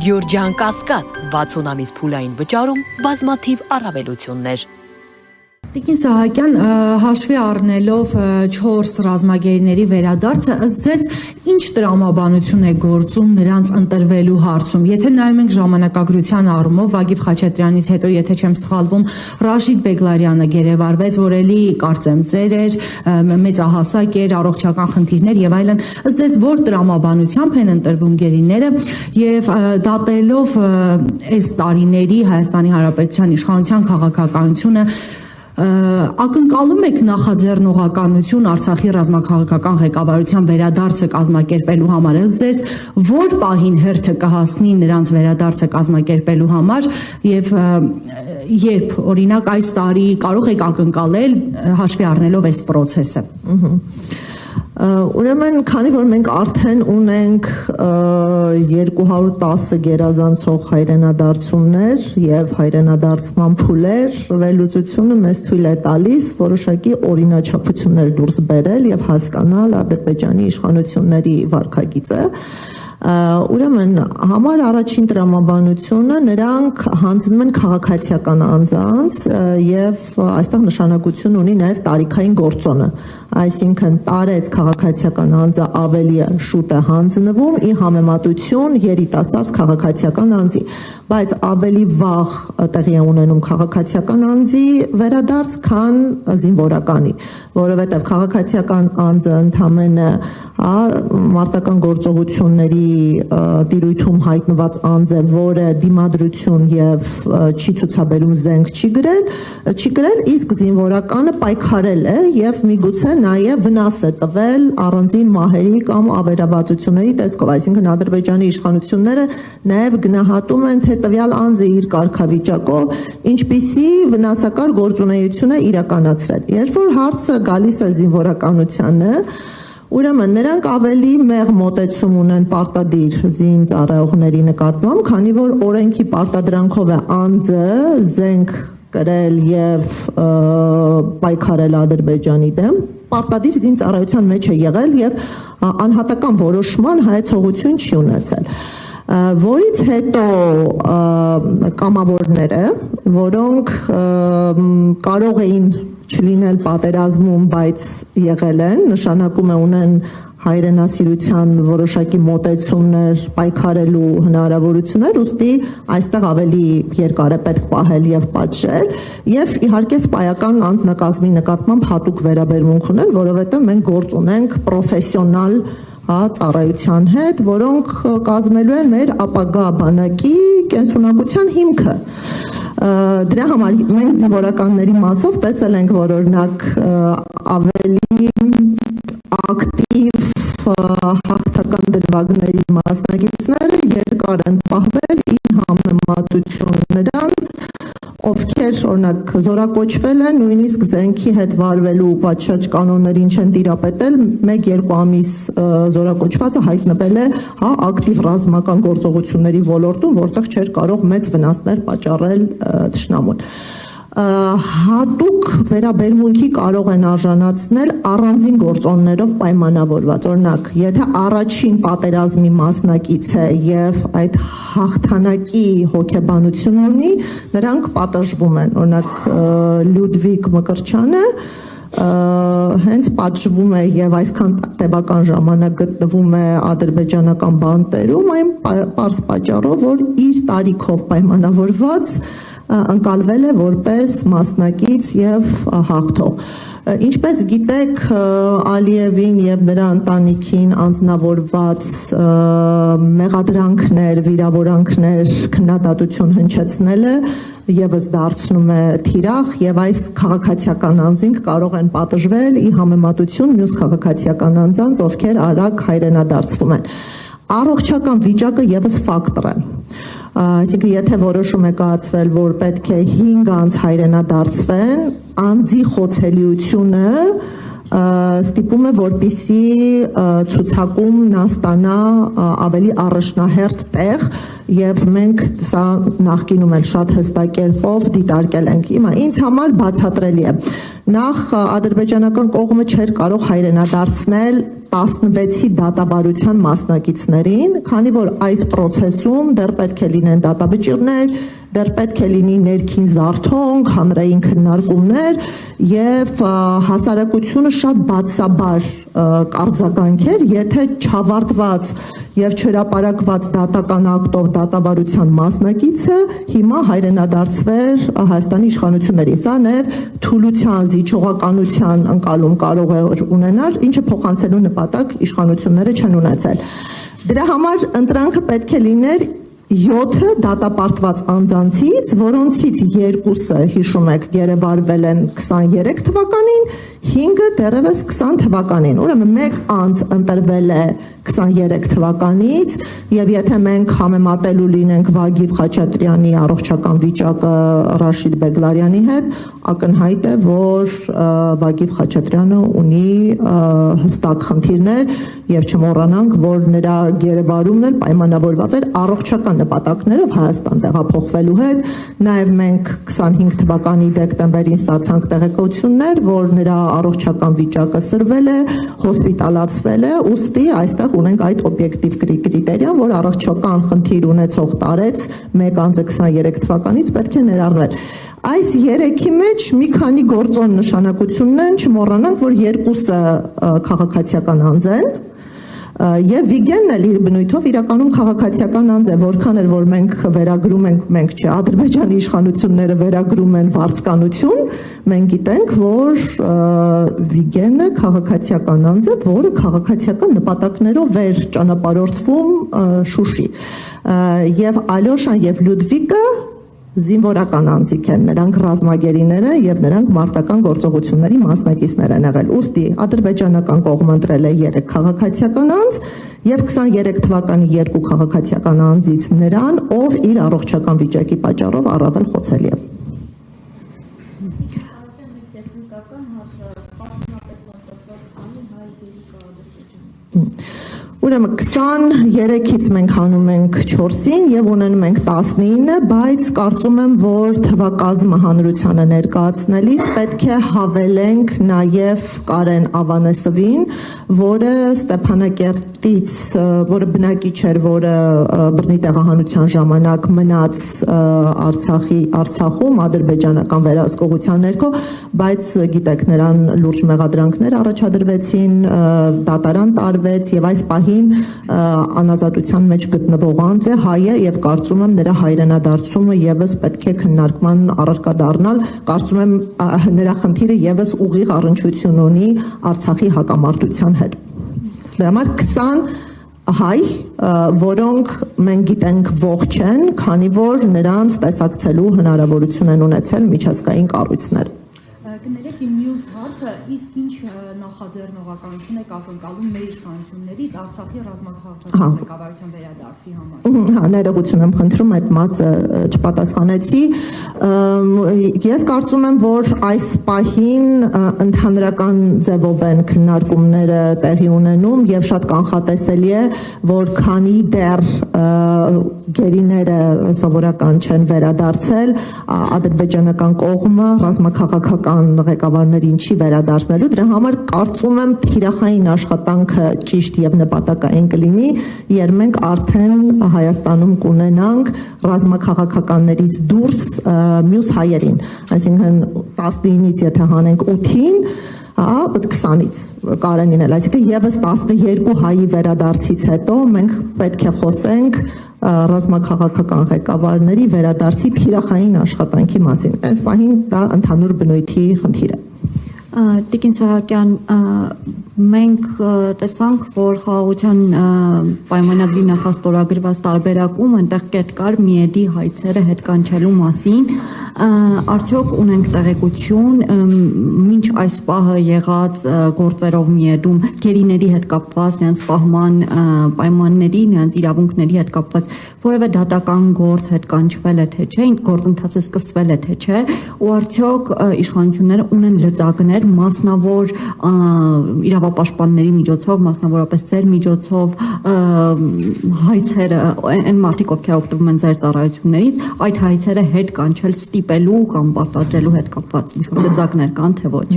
Գյորջյան Կասկադ 60 ամիս փուլային վճարում բազմաթիվ առավելություններ։ Տիկին Սահակյան, հաշվի առնելով 4 ռազմագերիների վերադարձը, ըստ ձեզ ինչ տրամաբանություն է գործում նրանց ընտրվելու հարցում։ Եթե նայում ենք ժամանակագրության առումով, Վագիվ Խաչատրյանից հետո, եթե չեմ սխալվում, Ռաշիդ Բեգլարյանը գերեվարվեց, որ էլի կարծեմ ծեր էր, մեծահասակ էր, առողջական խնդիրներ եւ այլն։ Ըստ ձեզ որ տրամաբանությամբ են ընտրվում գերիները եւ դատելով այս տարիների Հայաստանի Հանրապետության իշխանության քաղաքականությունը ակնկալում եք նախաձեռնողականություն Արցախի ռազմաքաղաքական ղեկավարության վերադարձը կազմակերպելու համար, ըստ ձեզ որ պահին հերթը կհասնի նրանց վերադարձը կազմակերպելու համար եւ երբ օրինակ այս տարի կարող եք ակնկալել հաշվի առնելով այս process-ը։ Ուրեմն, քանի որ մենք արդեն ունենք 210 գերազանցող հայրենադարձումներ եւ հայրենադարձման փուլեր, վերլուծությունը մեզ թույլ է տալիս որոշակի օրինաչափություններ դուրս բերել եւ հասկանալ Ադրբեջանի իշխանությունների վարքագիծը։ Ուրեմն համար առաջին տրամաբանությունը նրանք հանձնում են քաղաքացիական անձանց եւ այստեղ նշանակություն ունի նաեւ տարիքային գործոնը, այսինքն տարեց քաղաքացիական անձը ավելի շուտ է հանձնվում ի համեմատություն երիտասարդ քաղաքացիական անձի, բայց ավելի վաղ տեղի է ունենում քաղաքացիական անձի վերադարձ, քան զինվորականի, որովհետեւ քաղաքացիական անձը ընդամենը մարտական գործողությունների տիրույթում հայտնված անձ է, որը դիմադրություն եւ չի ցուցաբերում զենք չի գրել, իսկ զինվորականը պայքարել է եւ միգուցե նաեւ վնաս է տվել առանձին մահերի կամ ավերաբացությունների տեսքով, այսինքն Ադրբեջանի իշխանությունները նաեւ գնահատում են թե տվյալ անձը իր կարգավիճակով ինչպիսի վնասակար գործունեություն է իրականացրել։ Երբ որ հարցը գալիս է զինվորականությանը, ուրեմն նրանք ավելի մեղ մոտեցում ունեն պարտադիր զինծառայողների նկատմամբ, քանի որ օրենքի պարտադրանքով է անձը զենք կրել եւ պայքարել Ադրբեջանի դեմ, պարտադիր զինծառայության մեջ է եղել եւ անհատական որոշման հայեցողություն չի ունեցել, որից հետո կամավորները, որոնք կարող էին չլինել պատերազմում, բայց եղել են, նշանակում է ունեն հայրենասիրության որոշակի մոտեցումներ, պայքարելու հնարավորություններ, ուստի այստեղ ավելի երկար է պետք պահել եւ պատժել, եւ իհարկե սպայական անձնակազմի նկատմամբ հատուկ վերաբերմունք ունեն, որովհետեւ մենք գործ ունենք պրոֆեսիոնալ ծառայության հետ, որոնք կազմելու են մեր ապագա բանակի կենսունակության հիմքը։ Դրա համար մենք զինվորականների մասով տեսել ենք, որ օրինակ ավելի ակտիվ հաղթական դրվագների մասնակիցները երկար են պահվել ի համեմատություն նրանց, ովքեր օրինակ զորակոչվել են, նույնիսկ զենքի հետ վարվելու պատշաճ կանոններին չեն տիրապետել, 1-2 ամիս զորակոչվածը հայտնվել է ակտիվ ռազմական գործողությունների ոլորտում, որտեղ չէր կարող մեծ վնասներ պատճառել թշնամուն։ Հատուկ վերաբերմունքի կարող են արժանացնել առանձին գործոններով պայմանավորված, օրինակ, եթե առաջին պատերազմի մասնակից է եւ այդ հաղթանակի հոգեբանություն ունի, նրանք պատժվում են, օրինակ Լյուդվիգ Մկրտչյանը հենց պատժվում է եւ այսքան տևական ժամանակ գտնվում է ադրբեջանական բանտերում այն պարզ պատճառով, որ իր տարիքով պայմանավորված ընկալվել է որպես մասնակից եւ հաղթող։ Ինչպես գիտեք, Ալիևին եւ նրա ընտանիքին անձնավորված մեղադրանքներ, վիրավորանքներ, քննադատություն հնչեցնելը եւս դարձնում է թիրախ եւ այս քաղաքացիական անձինք կարող են պատժվել ի համեմատություն մյուս քաղաքացիական անձանց, ովքեր արագ հայրենադարձվում են։ Առողջական վիճակը եւս ֆակտոր է։ Այսինքն եթե որոշում է կայացվել, որ պետք է 5 անձ հայրենադարձվեն, անձի խոցելիությունը ստիպում է, որպիսի ցուցակում ստանա ավելի առաջնահերթ տեղ եւ մենք սա նախկինում էլ շատ հստակ կերպով դիտարկել ենք։ Հիմա ինձ համար բացատրելի է։ Նախ ադրբեջանական կողմը չէր կարող հայրենադարձնել 16-ի դատավարության մասնակիցներին, քանի որ այս process-ում դեռ պետք է լինեն դատավճիռներ, դեռ պետք է լինի ներքին զարթոնք, հանրային քննարկումներ եւ հասարակությունը շատ բացաբար կարձագանքեր, եթե չավարտված եւ չհրապարակված դատական ակտով դատավարության մասնակիցը հիմա հայրենադարձվեր Հայաստանի իշխանությունների։ Սա նաեւ թուլության, զիջողականության ընկալում կարող է ունենալ, ինչը փոխանցելու նպատակ իշխանությունները չեն ունեցել։ Դրա համար ընտրանքը պետք է լիներ 7 դատապարտված անձանցից, որոնցից 2-ը, հիշում եք, գերեվարվել են 23 թվականին, 5-ը դեռևս 20 թվականին։ Ուրեմն մեկ անձ ընտրվել է 23 թվականից եւ եթե մենք համեմատելու լինենք Վագիվ Խաչատրյանի առողջական վիճակը Ռաշիդ Բեգլարյանի հետ, ակնհայտ է, որ Վագիվ Խաչատրյանը ունի հստակ խնդիրներ եւ չմոռանանք, որ նրա գերեվարումն էլ պայմանավորված էր առողջական նպատակներով Հայաստան տեղափոխվելու հետ։ Նաեւ մենք 25 թվականի դեկտեմբերին ստացանք տեղեկություններ, որ նրա առողջական վիճակը սրվել է, հոսպիտալացվել է, ուստի այստեղ ունենք այդ օբյեկտիվ կրիտերիան, որ առողջական խնդիր ունեցող տարեց մեկ անձը 23 թվականից պետք է ներառվել։ Այս 3-ի մեջ մի քանի գործոն նշանակություններ են, չմոռանանք, որ 2-ը քաղաքացիական անձ են, եւ Վիգենն էլ իր բնույթով իրականում քաղաքացիական անձ է, որքան էլ որ մենք վերագրում ենք, մենք չէ, Ադրբեջանի իշխանությունները վերագրում են վարձկանություն, մենք գիտենք, որ Վիգենը քաղաքացիական անձ է, որը քաղաքացիական նպատակներով էր ճանապարհորդվում Շուշի, եւ Ալյոշան եւ Լյուդվիկը զինվորական անձիկ են, նրանք ռազմագերիներ են եւ նրանք մարտական գործողությունների մասնակիցներ են եղել։ Ուստի ադրբեջանական կողմը ընտրել է 3 քաղաքացիական անձ եւ 23 թվականի 2 քաղաքացիական անձից նրան, ով իր առողջական վիճակի պատճառով առավել խոցելի է։ Ուրեմն 23-ից մենք հանում ենք 4-ին եւ ունենում ենք 19, բայց կարծում եմ, որ թվակազմը հանրությանը ներկայացնելիս պետք է հավելենք նաեւ Կարեն Ավանեսովին, որը Ստեփանակերտից, որը բնակիչ էր, որը բռնի տեղահանության ժամանակ մնաց Արցախում ադրբեջանական վերահսկողության ներքո, բայց գիտեք, նրան լուրջ մեղադրանքներ առաջադրվեցին, դատարան տարվեց եւ այս պահին անազատության մեջ գտնվող անձ է, հայ է եւ կարծում եմ նրա հայրենադարձումը եւս պետք է քննարկման առարկա դառնալ, կարծում եմ նրա խնդիրը եւս ուղիղ առնչություն ունի Արցախի հակամարտության հետ։ Դրա համար 20 հայ, որոնք մենք գիտենք ողջ են, քանի որ նրանց տեսակցելու հնարավորություն են ունեցել միջազգային կառույցներ։ Կներեք իմ մյուս հարցը, իսկ ինչ նախաձեռնողականություն եք ակնկալում մեր իշխանություններից Արցախի ռազմաքաղաքական ղեկավարության վերադարձի համար։ Հա, ներողություն եմ խնդրում, այդ մասը չպատասխանեցի։ Ես կարծում եմ, որ այս պահին ընդհանրական ձևով են քննարկումները տեղի ունենում եւ շատ կանխատեսելի է, որ քանի դեռ գերիները սովորական չեն վերադարձել, ադրբեջանական կողմը ռազմաքաղաքական ղեկավարներին չի վերադարձնելու, դրա համար կարծում եմ թիրախային աշխատանքը ճիշտ եւ նպատակային կլինի, երբ մենք արդեն Հայաստանում կունենանք ռազմաքաղաքականներից դուրս մյուս հայերին, այսինքն 19-ից եթե հանենք 8-ին, 20-ից Կարենին էլ, այսինքն եւս 12 հայի վերադարձից հետո մենք պետք է խոսենք ռազմաքաղաքական ղեկավարների վերադարձի թիրախային աշխատանքի մասին։ Այս պահին դա ընդհանուր բնույթի խնդիր է։ Տիկին Սահակյան, մենք տեսանք, որ խաղաղության պայմանագրի նախաստորագրված տարբերակում այնտեղ կետ կար միեդի հայցերը հետ կանչելու մասին, արդյոք ունենք տեղեկություն մինչ այս պահը եղած գործերով միեդում գերիների հետ կապված, նրանց պահման պայմանների, նրանց իրավունքների հետ կապված որևէ դատական գործ հետ կանչվել է թե չէ, գործընթացը սկսվել է թե չէ, ու արդյոք իշխանությունները ունեն լծակներ մասնավոր իրավապաշտպանների միջոցով, մասնավորապես ձեր միջոցով հայցերը, այն մարդիկ, ովքեր օգտվում են ձեր ծառայություններից, այդ հայցերը հետ կանչել, ստիպելու կամ պարտադրելու հետ կապված ինչ-որ լծակներ կան, թե ոչ։